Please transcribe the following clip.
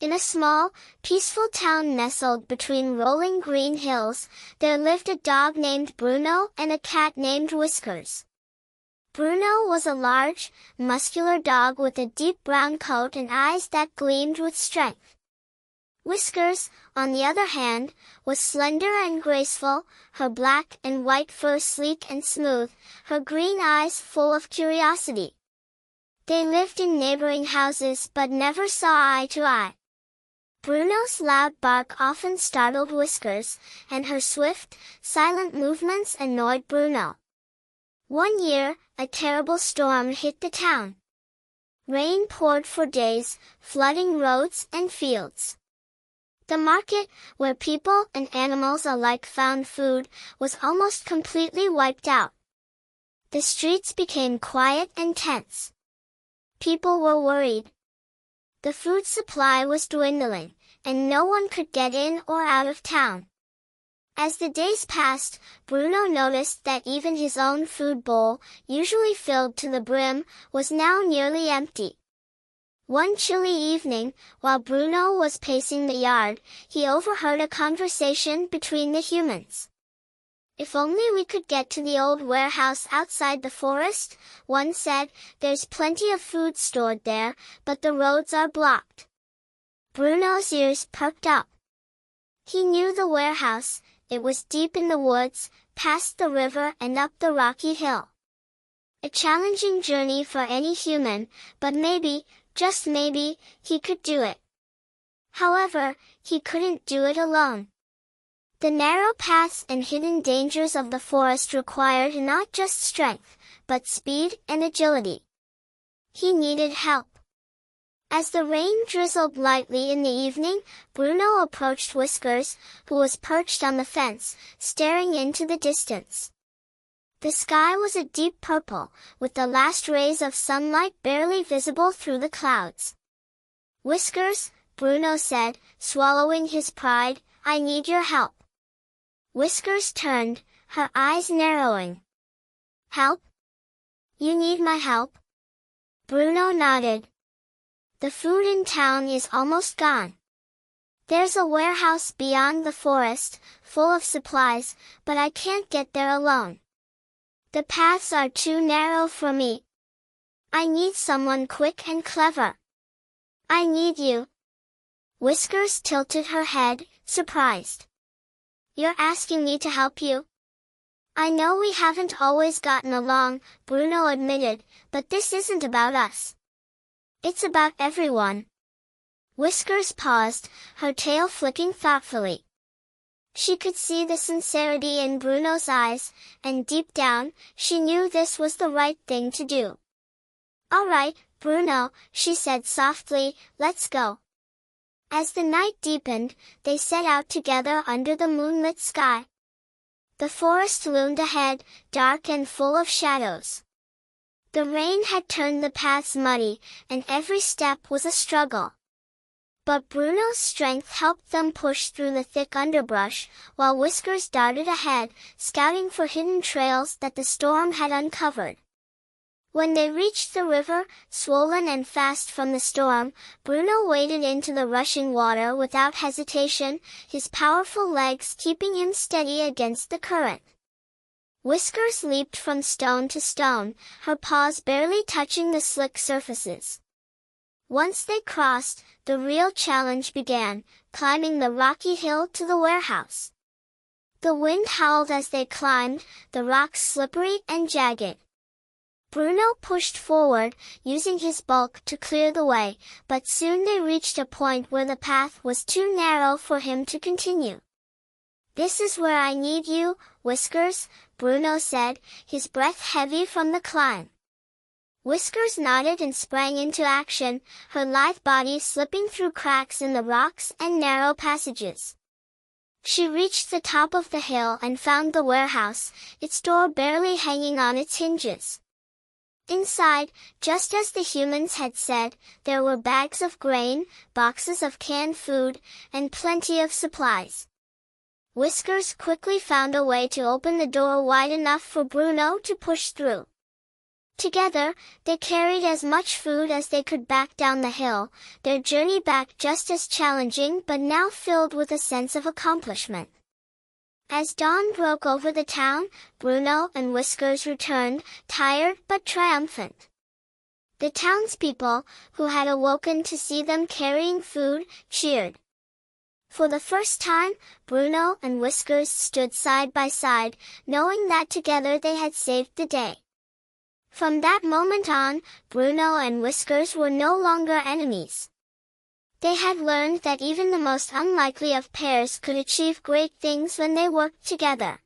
In a small, peaceful town nestled between rolling green hills, there lived a dog named Bruno and a cat named Whiskers. Bruno was a large, muscular dog with a deep brown coat and eyes that gleamed with strength. Whiskers, on the other hand, was slender and graceful, her black and white fur sleek and smooth, her green eyes full of curiosity. They lived in neighboring houses but never saw eye to eye. Bruno's loud bark often startled Whiskers, and her swift, silent movements annoyed Bruno. One year, a terrible storm hit the town. Rain poured for days, flooding roads and fields. The market, where people and animals alike found food, was almost completely wiped out. The streets became quiet and tense. People were worried. The food supply was dwindling, and no one could get in or out of town. As the days passed, Bruno noticed that even his own food bowl, usually filled to the brim, was now nearly empty. One chilly evening, while Bruno was pacing the yard, he overheard a conversation between the humans. "If only we could get to the old warehouse outside the forest," one said. "There's plenty of food stored there, but the roads are blocked." Bruno's ears perked up. He knew the warehouse. It was deep in the woods, past the river and up the rocky hill. A challenging journey for any human, but maybe, just maybe, he could do it. However, he couldn't do it alone. The narrow paths and hidden dangers of the forest required not just strength, but speed and agility. He needed help. As the rain drizzled lightly in the evening, Bruno approached Whiskers, who was perched on the fence, staring into the distance. The sky was a deep purple, with the last rays of sunlight barely visible through the clouds. "Whiskers," Bruno said, swallowing his pride, "I need your help." Whiskers turned, her eyes narrowing. "Help? You need my help?" Bruno nodded. "The food in town is almost gone. There's a warehouse beyond the forest, full of supplies, but I can't get there alone. The paths are too narrow for me. I need someone quick and clever. I need you." Whiskers tilted her head, surprised. "You're asking me to help you?" "I know we haven't always gotten along," Bruno admitted, "but this isn't about us. It's about everyone." Whiskers paused, her tail flicking thoughtfully. She could see the sincerity in Bruno's eyes, and deep down, she knew this was the right thing to do. "All right, Bruno," she said softly, "let's go." As the night deepened, they set out together under the moonlit sky. The forest loomed ahead, dark and full of shadows. The rain had turned the paths muddy, and every step was a struggle. But Bruno's strength helped them push through the thick underbrush, while Whiskers darted ahead, scouting for hidden trails that the storm had uncovered. When they reached the river, swollen and fast from the storm, Bruno waded into the rushing water without hesitation, his powerful legs keeping him steady against the current. Whiskers leaped from stone to stone, her paws barely touching the slick surfaces. Once they crossed, the real challenge began, climbing the rocky hill to the warehouse. The wind howled as they climbed, the rocks slippery and jagged. Bruno pushed forward, using his bulk to clear the way, but soon they reached a point where the path was too narrow for him to continue. "This is where I need you, Whiskers," Bruno said, his breath heavy from the climb. Whiskers nodded and sprang into action, her lithe body slipping through cracks in the rocks and narrow passages. She reached the top of the hill and found the warehouse, its door barely hanging on its hinges. Inside, just as the humans had said, there were bags of grain, boxes of canned food, and plenty of supplies. Whiskers quickly found a way to open the door wide enough for Bruno to push through. Together, they carried as much food as they could back down the hill, their journey back just as challenging but now filled with a sense of accomplishment. As dawn broke over the town, Bruno and Whiskers returned, tired but triumphant. The townspeople, who had awoken to see them carrying food, cheered. For the first time, Bruno and Whiskers stood side by side, knowing that together they had saved the day. From that moment on, Bruno and Whiskers were no longer enemies. They had learned that even the most unlikely of pairs could achieve great things when they worked together.